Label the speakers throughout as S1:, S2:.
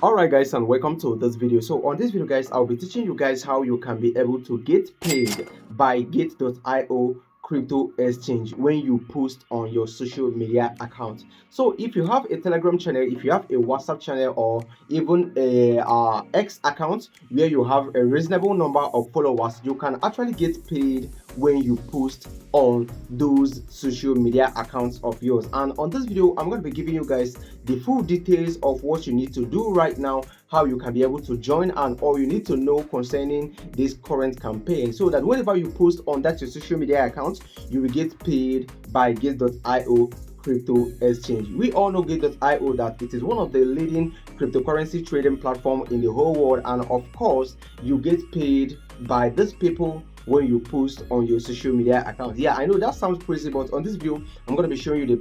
S1: Alright guys, and welcome to this video. So on this video guys, I'll be teaching you guys how you can be able to get paid by get.io crypto exchange when you post on your social media account. So if you have a Telegram channel, if you have a WhatsApp channel, or even a X account where you have a reasonable number of followers, you can actually get paid when you post on those social media accounts of yours. And on this video, I'm going to be giving you guys the full details of what you need to do right now, how you can be able to join, and all you need to know concerning this current campaign, so that whenever you post on that your social media account, you will get paid by get.io crypto exchange. We all know get.io that it is one of the leading cryptocurrency trading platform in the whole world, and of course you get paid by these people when you post on your social media account. Yeah, I know that sounds crazy, but on this video I'm going to be showing you the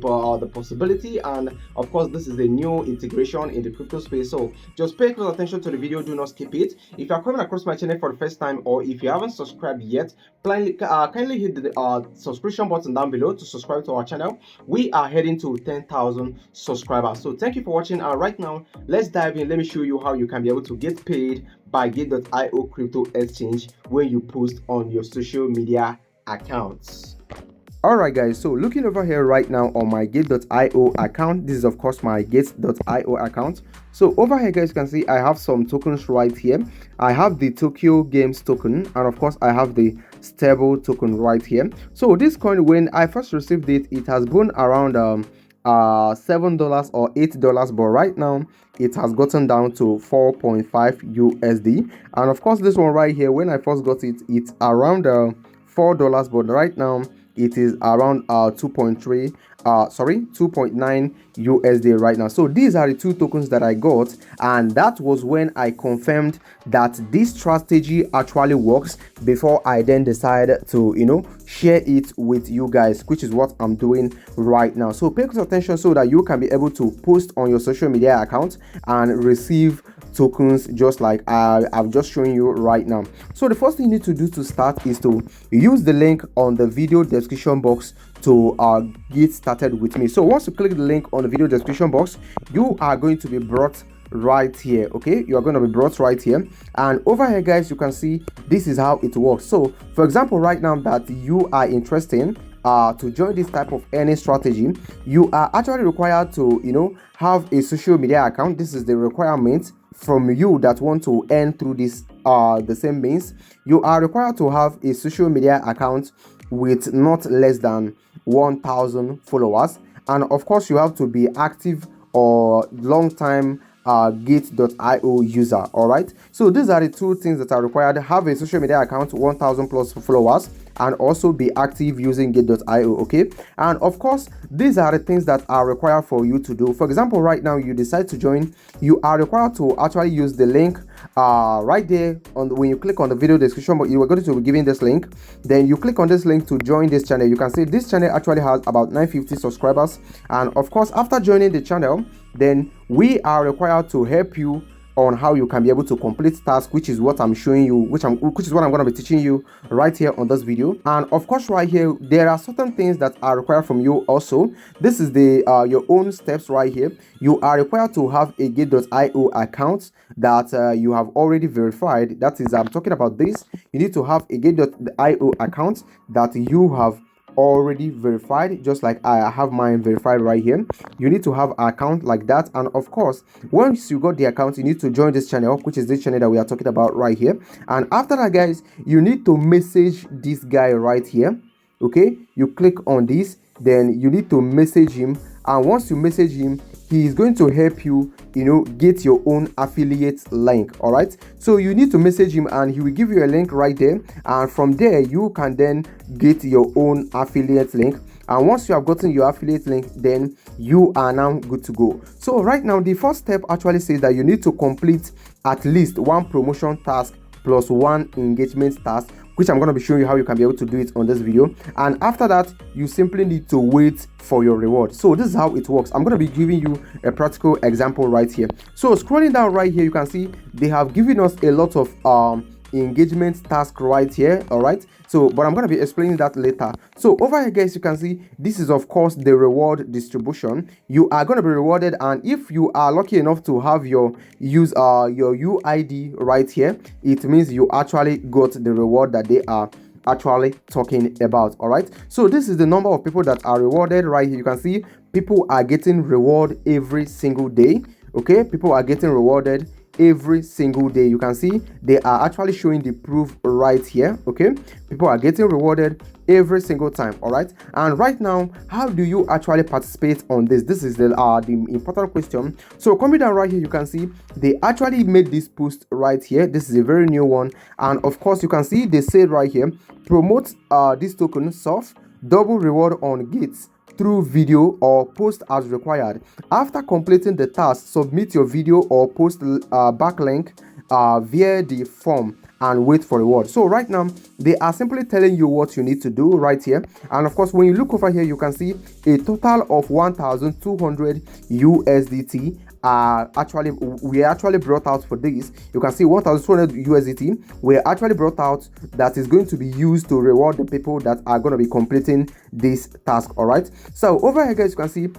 S1: possibility, and of course this is a new integration in the crypto space, so just pay close attention to the video, do not skip it. If you are coming across my channel for the first time, or if you haven't subscribed yet, kindly hit the subscription button down below to subscribe to our channel. We are heading to 10,000 subscribers, so thank you for watching. Right now let's dive in. Let me show you how you can be able to get paid by get.io crypto exchange when you post on your social media accounts. Alright guys, so looking over here right now on my get.io account, this is of course my get.io account. So over here guys, you can see I have some tokens right here. I have the Tokyo Games token, and of course I have the stable token right here. So this coin, when I first received it, it has been around $7 or $8, but right now it has gotten down to 4.5 USD. And of course this one right here, when I first got it, it's around $4, but right now it is around 2.9 USD right now. So these are the two tokens that I got, and that was when I confirmed that this strategy actually works before I then decided to share it with you guys, which is what I'm doing right now. So pay close attention so that you can be able to post on your social media account and receive tokens just like I've just shown you right now. So the first thing you need to do to start is to use the link on the video description box to get started with me. So once you click the link on the video description box, you are going to be brought right here. Okay, you are going to be brought right here, and over here guys, you can see this is how it works. So for example, right now that you are interested to join this type of earning strategy, you are actually required to have a social media account. This is the requirement from you that want to earn through this the same means. You are required to have a social media account with not less than 1,000 followers, and of course you have to be active or long time get.io user. All right, so these are the two things that are required: have a social media account, 1,000 plus followers, and also be active using get.io. Okay, and of course these are the things that are required for you to do. For example, right now you decide to join, you are required to actually use the link right there when you click on the video description, but you are going to be given this link. Then you click on this link to join this channel. You can see this channel actually has about 950 subscribers, and of course after joining the channel, then we are required to help you on how you can be able to complete tasks, which is what I'm showing you, which is what I'm going to be teaching you right here on this video. And of course right here there are certain things that are required from you also. This is the your own steps right here. You are required to have a get.io account that you have already verified. That is, I'm talking about this. You need to have a get.io account that you have already verified, just like I have mine verified right here. You need to have an account like that, and of course once you got the account, you need to join this channel, which is this channel that we are talking about right here. And after that guys, you need to message this guy right here. Okay, you click on this, then you need to message him, and once you message him, he is going to help you get your own affiliate link. All right, so you need to message him and he will give you a link right there, and from there you can then get your own affiliate link. And once you have gotten your affiliate link, then you are now good to go. So right now the first step actually says that you need to complete at least one promotion task plus one engagement task, which I'm going to be showing you how you can be able to do it on this video. And after that, you simply need to wait for your reward. So this is how it works. I'm going to be giving you a practical example right here. So scrolling down right here, you can see they have given us a lot of engagement task right here. All right, so but I'm going to be explaining that later. So over here guys, you can see this is of course the reward distribution. You are going to be rewarded, and if you are lucky enough to have your UID right here, it means you actually got the reward that they are actually talking about. All right, so this is the number of people that are rewarded right here. You can see people are getting reward every single day. Okay, people are getting rewarded every single day. You can see they are actually showing the proof right here. Okay, people are getting rewarded every single time. All right, and right now, how do you actually participate on this? This is the important question. So coming down right here, you can see they actually made this post right here. This is a very new one, and of course you can see they said right here, promote this token soft double reward on gates through video or post as required. After completing the task, submit your video or post backlink via the form and wait for reward. So right now they are simply telling you what you need to do right here. And of course when you look over here, you can see a total of 1,200 USDT we actually brought out for this. You can see 1,200 USDT were actually brought out that is going to be used to reward the people that are going to be completing this task. All right, so over here guys, you can see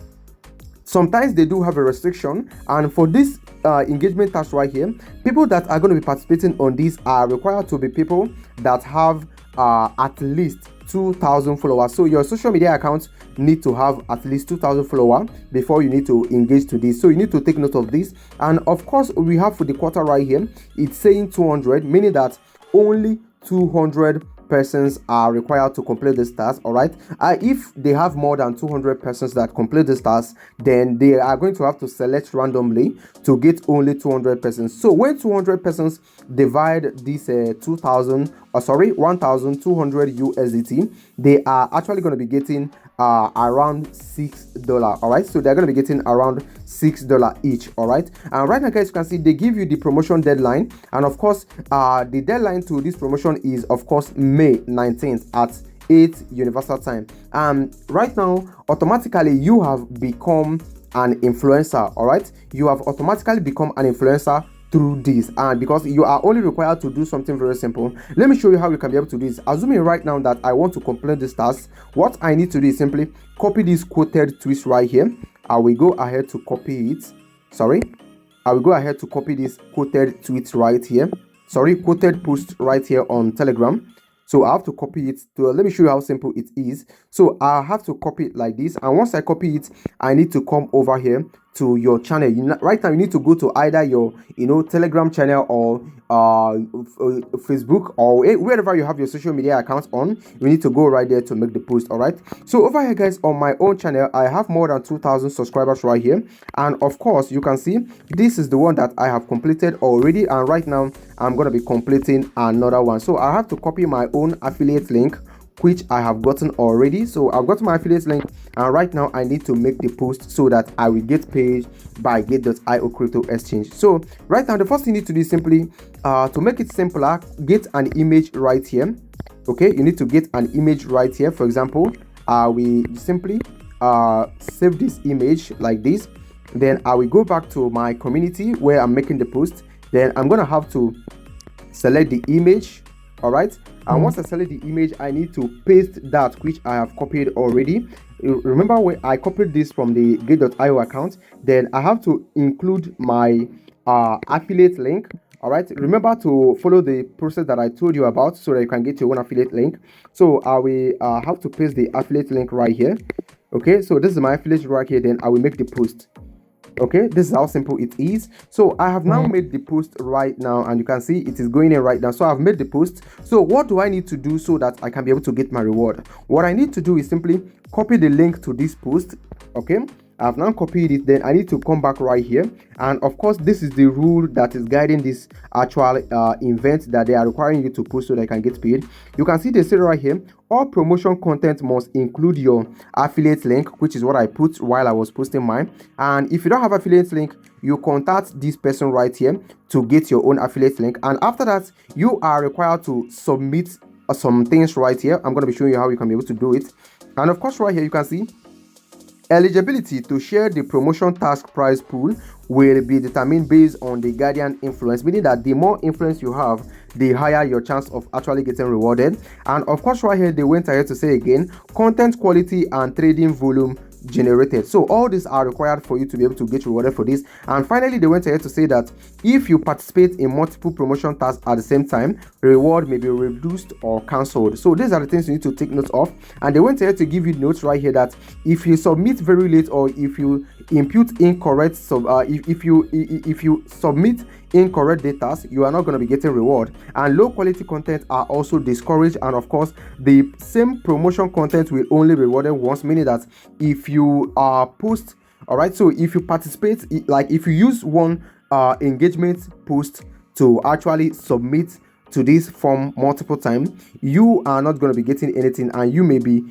S1: sometimes they do have a restriction, and for this engagement task right here, people that are going to be participating on this are required to be people that have at least 2,000 followers. So your social media account need to have at least 2,000 followers before you need to engage to this. So you need to take note of this. And of course we have for the quarter right here, it's saying 200, meaning that only 200 persons are required to complete this task. All right, if they have more than 200 persons that complete this task, then they are going to have to select randomly to get only 200 persons. So when 200 persons divide this 1,200 USDT, they are actually going to be getting around $6. All right, so they're going to be getting around $6 each. All right, and right now guys, you can see they give you the promotion deadline, and of course the deadline to this promotion is of course May 19th at 8 universal time. And right now automatically you have become an influencer. All right, you have automatically become an influencer through this, and because you are only required to do something very simple. Let me show you how you can be able to do this. Assuming right now that I want to complete this task, what I need to do is simply copy this quoted tweet right here. I will go ahead to copy it. I will go ahead to copy this quoted tweet right here. Quoted post right here on Telegram. So I have to copy it to, let me show you how simple it is. So I have to copy it like this, and once I copy it, I need to come over here to your channel. Right now you need to go to either your Telegram channel or Facebook or wherever you have your social media accounts on. You need to go right there to make the post. All right, so over here guys, on my own channel I have more than 2,000 subscribers right here, and of course you can see this is the one that I have completed already, and right now I'm going to be completing another one. So I have to copy my own affiliate link, which I have gotten already. So I've got my affiliate link, and right now I need to make the post so that I will get paid by get.io crypto exchange. So right now the first thing you need to do is simply to make it simpler, get an image right here. Okay, you need to get an image right here. For example, we simply save this image like this. Then I will go back to my community where I'm making the post. Then I'm gonna have to select the image. All right, and once I select the image, I need to paste that which I have copied already. Remember when I copied this from the get.io account, then I have to include my affiliate link. All right, remember to follow the process that I told you about so that you can get your own affiliate link. So I will have to paste the affiliate link right here. Okay, so this is my affiliate right here. Then I will make the post. Okay, this is how simple it is. So I have now made the post right now, and you can see it is going in right now. So I've made the post. So what do I need to do so that I can be able to get my reward? What I need to do is simply copy the link to this post. Okay, I've now copied it. Then I need to come back right here, and of course this is the rule that is guiding this actual event that they are requiring you to post so that you can get paid. You can see they say right here, all promotion content must include your affiliate link, which is what I put while I was posting mine. And if you don't have affiliate link, you contact this person right here to get your own affiliate link, and after that you are required to submit some things right here. I'm going to be showing you how you can be able to do it. And of course right here you can see eligibility to share the promotion task prize pool will be determined based on the guardian influence, meaning that the more influence you have, the higher your chance of actually getting rewarded. And of course right here they went ahead to say again, content quality and trading volume generated. So all these are required for you to be able to get rewarded for this. And finally they went ahead to say that if you participate in multiple promotion tasks at the same time, reward may be reduced or cancelled. So these are the things you need to take note of. And they went ahead to give you notes right here that if you submit very late, or if you impute incorrect if you submit incorrect data, you are not going to be getting reward. And low quality content are also discouraged. And of course the same promotion content will only be rewarded once, meaning that if you post, all right, so if you participate, like if you use one engagement post to actually submit to this form multiple times, you are not going to be getting anything, and you may be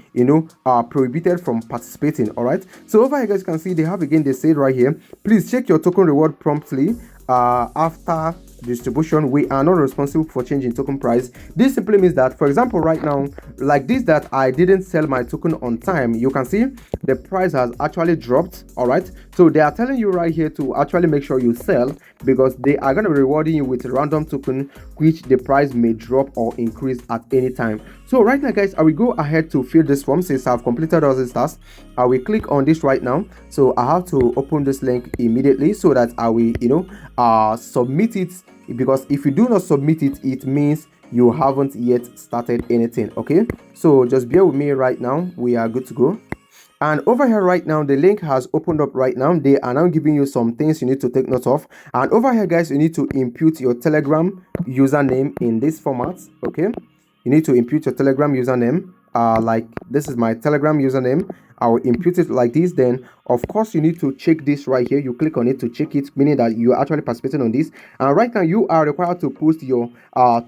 S1: prohibited from participating. All right, so over here guys, you can see they have again, they said right here, please check your token reward promptly after distribution. We are not responsible for changing token price. This simply means that, for example, right now, like this, that I didn't sell my token on time, you can see the price has actually dropped. All right, so they are telling you right here to actually make sure you sell, because they are going to be rewarding you with a random token which the price may drop or increase at any time. So right now guys, I will go ahead to fill this form. Since I've completed all these tasks, I will click on this right now. So I have to open this link immediately so that I will submit it, because if you do not submit it, it means you haven't yet started anything. Okay, so just bear with me right now, we are good to go. And over here right now, the link has opened up right now. They are now giving you some things you need to take note of. And over here guys, you need to impute your Telegram username in this format. Okay, you need to impute your Telegram username. Like this is my Telegram username. I will impute it like this. Then of course you need to check this right here. You click on it to check it, meaning that you are actually participating on this. And right now you are required to post your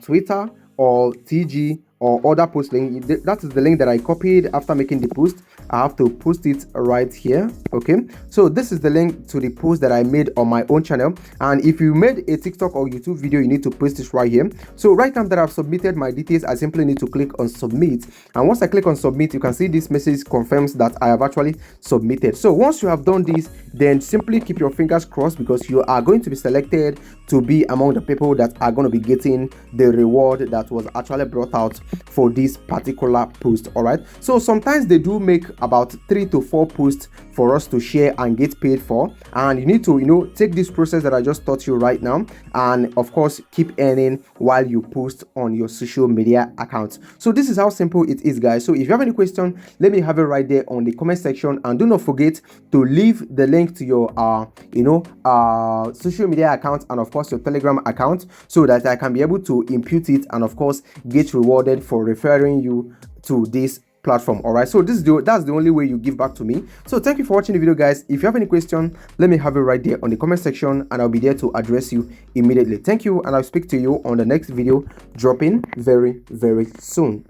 S1: Twitter or TG or other post link. That is the link that I copied after making the post. I have to post it right here. Okay, so this is the link to the post that I made on my own channel. And if you made a TikTok or YouTube video, you need to post this right here. So right now that I've submitted my details, I simply need to click on submit. And once I click on submit, you can see this message confirms that I have actually submitted. So once you have done this, then simply keep your fingers crossed, because you are going to be selected to be among the people that are going to be getting the reward that was actually brought out for this particular post. All right, so sometimes they do make about 3 to 4 posts for us to share and get paid for, and you need to take this process that I just taught you right now, and of course keep earning while you post on your social media accounts. So this is how simple it is guys. So if you have any question, let me have it right there on the comment section, and do not forget to leave the link to your social media account, and of course your Telegram account, so that I can be able to impute it and of course get rewarded for referring you to this platform. All right, so that's the only way you give back to me. So thank you for watching the video guys. If you have any question, let me have it right there on the comment section, and I'll be there to address you immediately. Thank you, and I'll speak to you on the next video dropping very soon.